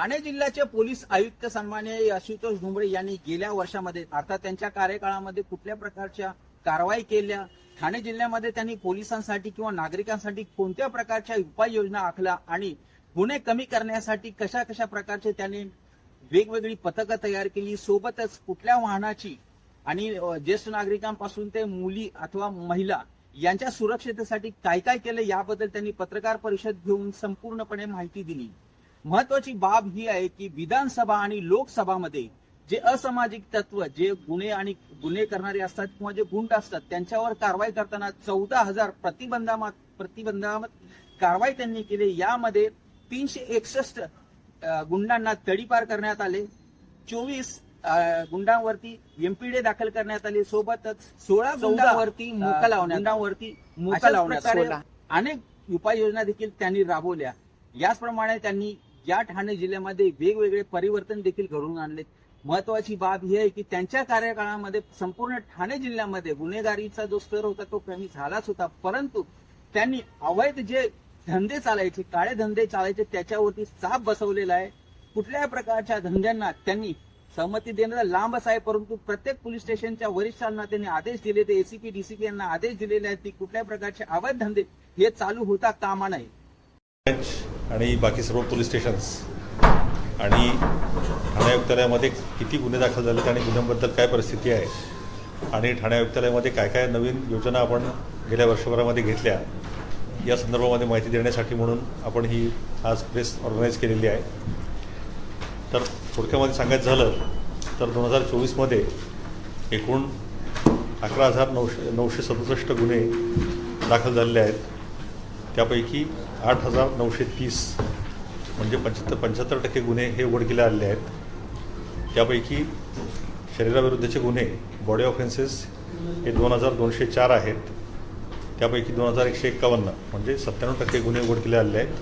ठाणे जिल्ह्याचे पोलीस आयुक्त सन्माननीय आशुतोष डोंबरे यांनी गेल्या वर्षामध्ये अर्थात त्यांच्या कार्यकाळामध्ये कुठल्या प्रकारच्या कारवाई केल्या, ठाणे जिल्ह्यामध्ये त्यांनी पोलिसांसाठी किंवा नागरिकांसाठी कोणत्या प्रकारच्या उपाययोजना आखल्या आणि गुन्हे कमी करण्यासाठी कशा कशा प्रकारचे त्यांनी वेगवेगळी पथकं तयार केली, सोबतच कुठल्या वाहनाची आणि ज्येष्ठ नागरिकांपासून ते मुली अथवा महिला यांच्या सुरक्षिततेसाठी काय काय केलं याबद्दल त्यांनी पत्रकार परिषद घेऊन संपूर्णपणे माहिती दिली। महत्वाची बाब ही आहे की विधानसभा आणि लोकसभामध्ये जे असामाजिक तत्व, जे गुन्हे करणारे असतात किंवा जे गुंड असतात त्यांच्यावर कारवाई करताना 14,000 प्रतिबंधात्मक कारवाई त्यांनी केली। यामध्ये 361 गुंडांना तडीपार करण्यात आले, 24 गुंडांवरती एमपीडे दाखल करण्यात आले, सोबतच 16 गुंडांवरती मोका लावण्यात आला। अनेक उपाययोजना देखील त्यांनी राबवल्या। याचप्रमाणे त्यांनी या ठाणे जिल्ह्यामध्ये वेगवेगळे परिवर्तन देखील घडवून आणले। महत्वाची बाब ही आहे की त्यांच्या कार्यकाळामध्ये संपूर्ण ठाणे जिल्ह्यामध्ये गुन्हेगारीचा जो स्तर होता तो कमी झालाच होता, परंतु त्यांनी अवैध जे धंदे चालायचे, काळे धंदे चालायचे त्याच्यावरती चाप बसवलेला आहे। कुठल्याही प्रकारच्या धंद्यांना त्यांनी सहमती देण्याचा लांबच आहे, परंतु प्रत्येक पोलीस स्टेशनच्या वरिष्ठांना त्यांनी आदेश दिले, ते एसीपी डीसीपी यांना आदेश दिलेले आहेत की कुठल्याही प्रकारचे अवैध धंदे हे चालू होता कामा नये। आणि बाकी सर्व पोलीस स्टेशन्स आणि ठाणे आयुक्तालयामध्ये किती गुन्हे दाखल झालेत आणि गुन्ह्यांबद्दल काय परिस्थिती आहे आणि ठाणे आयुक्तालयामध्ये काय काय नवीन योजना आपण गेल्या वर्षभरामध्ये घेतल्या या संदर्भामध्ये माहिती देण्यासाठी म्हणून आपण ही आज प्रेस ऑर्गनाईज केलेली आहे। तर थोडक्यामध्ये सांगायचं झालं तर 2024मध्ये एकूण 11,967 गुन्हे दाखल झालेले आहेत, त्यापैकी 8,930 म्हणजे 75% गुन्हे हे उघडकीला आलेले आहेत। त्यापैकी शरीराविरुद्धचे गुन्हे बॉडी ऑफेन्सेस हे 2,204 आहेत, त्यापैकी 2,151 म्हणजे 97% गुन्हे उघडकीला आलेले आहेत।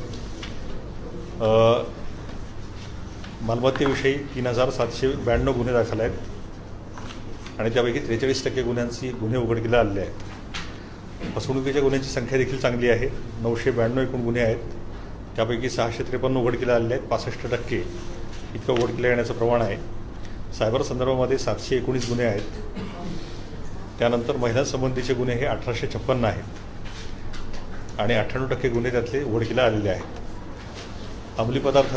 मालमत्तेविषयी 3,792 गुन्हे दाखल आहेत आणि त्यापैकी 43% गुन्हे उघडकीला आलेले आहेत। फसवणुकीच्या गुन्ह्यांची संख्या देखील चांगली आहे, 992 एकूण गुन्हे आहेत, त्यापैकी 653 उघडकीला आलेले आहेत, 65% इतकं उघडकीला येण्याचं प्रमाण आहे। सायबर संदर्भामध्ये 719 गुन्हे आहेत, त्यानंतर महिलांसंबंधीचे गुन्हे हे 1,856 आहेत आणि 98% गुन्हे त्यातले उघडकीला आलेले आहेत। अंमली पदार्थ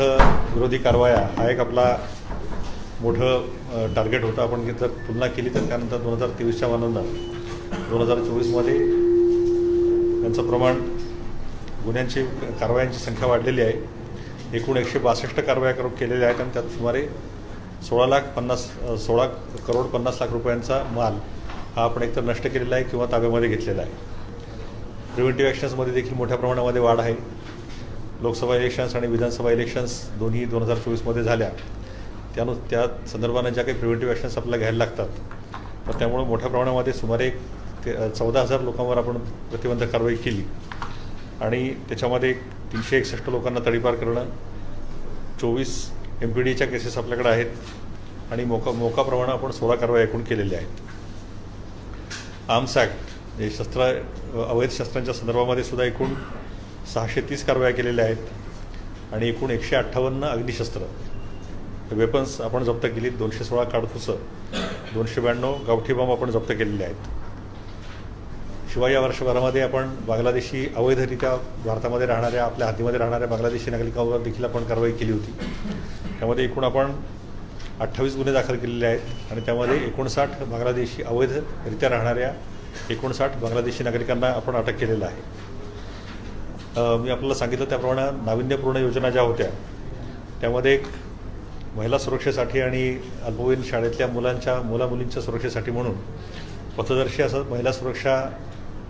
विरोधी कारवाया हा एक आपला मोठं टार्गेट होतं। आपण जर तुलना केली तर त्यानंतर 2023च्या मानानं 2024मध्ये त्यांचं प्रमाण गुन्ह्यांची कारवायांची संख्या वाढलेली आहे। एकूण 162 कारवाया केलेल्या आहेत आणि त्यात सुमारे 16 करोड 50 लाख रुपयांचा माल हा आपण एकतर नष्ट केलेला आहे किंवा ताब्यामध्ये घेतलेला आहे। प्रिव्हेंटिव्ह ॲक्शन्समध्ये देखील मोठ्या प्रमाणामध्ये वाढ आहे। लोकसभा इलेक्शन्स आणि विधानसभा इलेक्शन्स दोन्ही 2024मध्ये झाल्या, त्या संदर्भानं ज्या काही प्रिव्हेंटिव्ह ॲक्शन्स आपल्याला घ्यायला लागतात, तर त्यामुळे मोठ्या प्रमाणामध्ये सुमारे 14,000 लोकांवर आपण प्रतिबंधक कारवाई केली आणि त्याच्यामध्ये 361 लोकांना तडीपार करणं, 24 MPDच्या केसेस आपल्याकडे आहेत आणि मोका प्रमाणे आपण 16 कारवाई एकूण केलेल्या आहेत। आर्म्स ॲक्ट जे अवैध शस्त्रांच्या संदर्भामध्ये सुद्धा एकूण 630 कारवाया केलेल्या आहेत आणि एकूण 158 अग्निशस्त्र वेपन्स आपण जप्त केली, 216 काडतुसं, 292 गावठी बॉम्ब आपण जप्त केलेले आहेत। शिवाय या वर्षभरामध्ये आपण बांगलादेशी अवैधरित्या भारतामध्ये राहणाऱ्या, आपल्या हद्दीमध्ये राहणाऱ्या बांगलादेशी नागरिकांवर देखील आपण कारवाई केली होती। त्यामध्ये एकूण आपण 28 गुन्हे दाखल केलेले आहेत आणि त्यामध्ये 59 बांगलादेशी अवैधरित्या राहणाऱ्या 59 बांगलादेशी नागरिकांना आपण अटक केलेलं आहे। मी आपल्याला सांगितलं त्याप्रमाणे नाविन्यपूर्ण योजना ज्या होत्या त्यामध्ये एक महिला सुरक्षेसाठी आणि अल्पवयीन शाळेतल्या मुलामुलींच्या सुरक्षेसाठी म्हणून पथदर्शी असं महिला सुरक्षा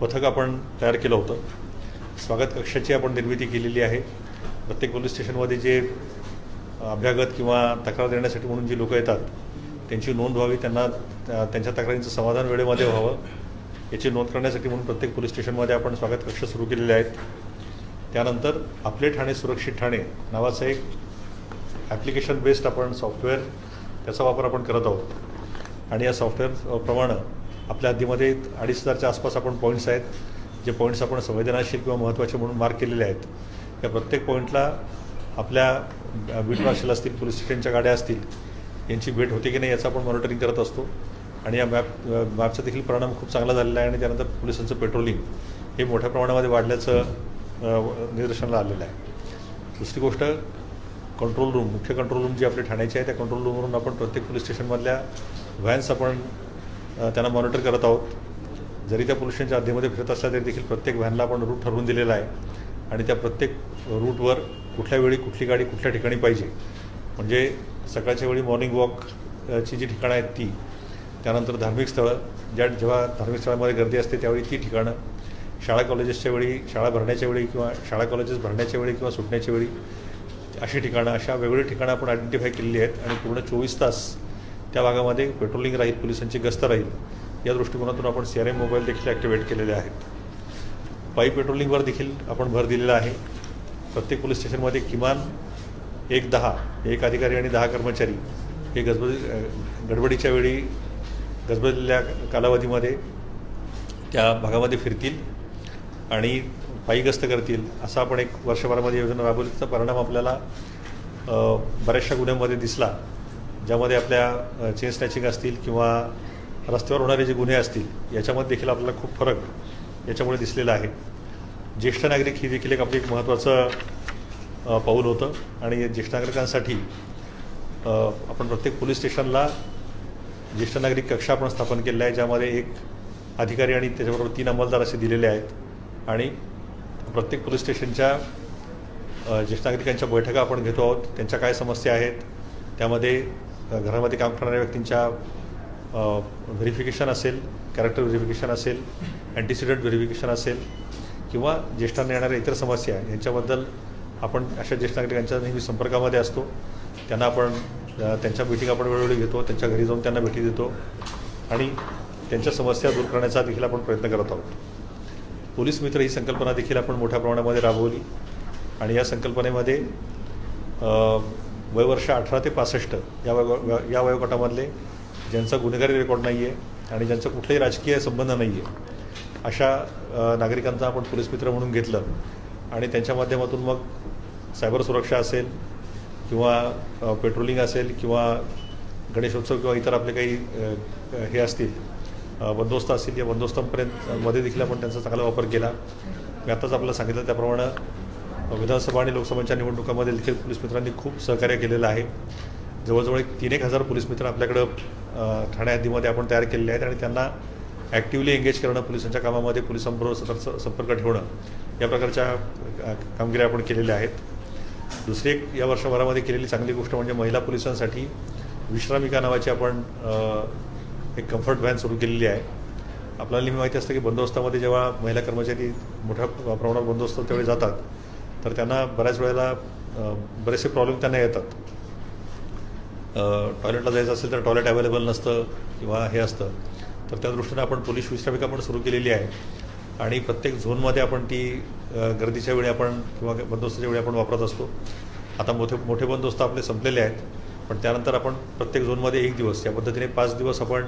पथक आपण तयार केलं होतं। स्वागत कक्षाची आपण निर्मिती केलेली आहे। प्रत्येक पोलीस स्टेशनमध्ये जे अभ्यागत किंवा तक्रार देण्यासाठी म्हणून जी लोकं येतात त्यांची नोंद व्हावी, त्यांना त्यांच्या तक्रारींचं समाधान वेळेमध्ये व्हावं याची नोंद करण्यासाठी म्हणून प्रत्येक पोलीस स्टेशनमध्ये आपण स्वागत कक्ष सुरू केलेले आहेत। त्यानंतर आपले ठाणे सुरक्षित ठाणे नावाचं एक ॲप्लिकेशन बेस्ड आपण सॉफ्टवेअर त्याचा वापर आपण करत आहोत आणि या सॉफ्टवेअर प्रमाणे आपल्या हद्दीमध्ये 2,500च्या आसपास आपण पॉईंट्स आहेत, जे पॉईंट्स आपण संवेदनशील किंवा महत्त्वाचे म्हणून मार्क केलेले आहेत। या प्रत्येक पॉईंटला आपल्या बीट मार्शल असतील, पोलीस स्टेशनच्या गाड्या असतील, यांची भेट होते की नाही याचं आपण मॉनिटरिंग करत असतो. आणि या मॅपचा देखील परिणाम खूप चांगला झालेला आहे आणि त्यानंतर पोलिसांचं पेट्रोलिंग हे मोठ्या प्रमाणामध्ये वाढल्याचं निदर्शनाला आलेलं आहे. दुसरी गोष्ट, कंट्रोल रूम, मुख्य कंट्रोल रूम जी आपली ठाण्याची आहे त्या कंट्रोल रूमवरून आपण प्रत्येक पोलीस स्टेशनमधल्या व्हॅन्स आपण त्यांना मॉनिटर करत आहोत. जरी त्या पोलीस स्टेशनच्या हद्दीमध्ये फिरत असल्या तरी देखील प्रत्येक व्हॅनला आपण रूट ठरवून दिलेला आहे आणि त्या प्रत्येक रूटवर कुठल्या वेळी कुठली गाडी कुठल्या ठिकाणी पाहिजे, म्हणजे सकाळच्या वेळी मॉर्निंग वॉकची जी ठिकाणं आहेत ती, त्यानंतर धार्मिक स्थळं, जेव्हा धार्मिक स्थळामध्ये गर्दी असते त्यावेळी ती ठिकाणं, शाळा कॉलेजेसच्या वेळी, शाळा भरण्याच्या वेळी किंवा शाळा कॉलेजेस भरण्याच्या वेळी किंवा सुटण्याच्या वेळी अशी ठिकाणं, अशा वेगवेगळी ठिकाणं आपण आयडेंटिफाय केलेली आहेत आणि पूर्ण 24 तास त्या भागामध्ये पेट्रोलिंग राहील, पोलिसांची गस्त राहील, या दृष्टिकोनातून आपण CRM मोबाईल देखील ॲक्टिवेट केलेले आहेत. पायी पेट्रोलिंगवर देखील आपण भर दिलेला आहे. प्रत्येक पोलीस स्टेशनमध्ये किमान एक अधिकारी आणि 10 कर्मचारी हे गडबडीच्या वेळी, गजबजलेल्या कालावधीमध्ये त्या भागामध्ये फिरतील आणि पायी गस्त करतील, असा आपण एक वर्षभरामध्ये योजना राबवली. त्याचा परिणाम आपल्याला बऱ्याचशा गुन्ह्यांमध्ये दिसला, ज्यामध्ये आपल्या चेन स्नॅचिंग असतील किंवा रस्त्यावर होणारे जे गुन्हे असतील याच्यामध्ये देखील आपल्याला खूप फरक याच्यामुळे दिसलेला आहे. ज्येष्ठ नागरिक ही देखील एक महत्त्वाचं पाऊल होतं आणि ज्येष्ठ नागरिकांसाठी आपण प्रत्येक पोलीस स्टेशनला ज्येष्ठ नागरिक कक्षा आपण स्थापन केलेला आहे, ज्यामध्ये एक अधिकारी आणि त्याच्याबरोबर 3 अंमलदार असे दिलेले आहेत आणि प्रत्येक पोलीस स्टेशनच्या ज्येष्ठ नागरिकांच्या बैठका आपण घेतो आहोत. त्यांच्या काय समस्या आहेत, त्यामध्ये घरामध्ये काम करणाऱ्या व्यक्तींच्या व्हेरिफिकेशन असेल, कॅरेक्टर व्हेरिफिकेशन असेल, अँटीसिडेंट व्हेरिफिकेशन असेल किंवा ज्येष्ठांना येणाऱ्या इतर समस्या यांच्याबद्दल आपण अशा ज्येष्ठ नागरिकांच्या नेहमी संपर्कामध्ये असतो. त्यांना आपण त्यांच्या मीटिंग आपण वेळोवेळी घेतो, त्यांच्या घरी जाऊन त्यांना भेटी देतो आणि त्यांच्या समस्या दूर करण्याचा देखील आपण प्रयत्न करत आहोत. पोलीस मित्र ही संकल्पना देखील आपण मोठ्या प्रमाणामध्ये राबवली आणि या संकल्पनेमध्ये वयवर्ष 18 ते 65 या वयोगटामधले ज्यांचा गुन्हेगारी रेकॉर्ड नाही आहे आणि ज्यांचा कुठलाही राजकीय संबंध नाही आहे अशा नागरिकांचा आपण पोलीस मित्र म्हणून घेतलं आणि त्यांच्या माध्यमातून मग सायबर सुरक्षा असेल किंवा पेट्रोलिंग असेल किंवा गणेशोत्सव किंवा इतर आपले काही हे असतील बंदोबस्त असतील, या बंदोबस्तांपर्यंत मध्ये देखील आपण त्यांचा चांगला वापर केला. मी आत्ताच आपल्याला सांगितलं त्याप्रमाणे विधानसभा आणि लोकसभांच्या निवडणुकांमध्ये देखील पोलीस मित्रांनी खूप सहकार्य केलेलं आहे. जवळजवळ 3,000 पोलीस मित्र आपल्याकडं ठाणे हद्दीमध्ये आपण तयार केलेले आहेत आणि त्यांना ॲक्टिव्हली एंगेज करणं, पोलिसांच्या कामामध्ये पोलिसांबरोबर सतत संपर्क ठेवणं, या प्रकारच्या कामगिरी आपण केलेल्या आहेत. दुसरी एक या वर्षभरामध्ये केलेली चांगली गोष्ट म्हणजे महिला पोलिसांसाठी विश्रामिका नावाची आपण एक कम्फर्ट व्हॅन सुरू केलेली आहे. आपल्याला नेहमी माहिती असतं की बंदोबस्तामध्ये जेव्हा महिला कर्मचारी मोठ्या प्रमाणावर बंदोबस्त त्यावेळी जातात तर त्यांना बऱ्याच वेळेला बरेचसे प्रॉब्लेम त्यांना येतात. टॉयलेटला जायचं असेल तर टॉयलेट अवेलेबल नसतं किंवा हे असतं, तर त्या दृष्टीनं आपण पोलीस विश्रामिका पण सुरू केलेली आहे आणि प्रत्येक झोनमध्ये आपण ती गर्दीच्या वेळी आपण किंवा बंदोबस्ताच्या वेळी आपण वापरत असतो. आता मोठे बंदोबस्त आपले संपलेले आहेत, पण त्यानंतर आपण प्रत्येक झोनमध्ये 1 दिवस या पद्धतीने 5 दिवस आपण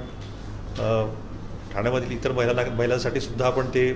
ठाण्यामधील इतर महिलांसाठी सुद्धा आपण ते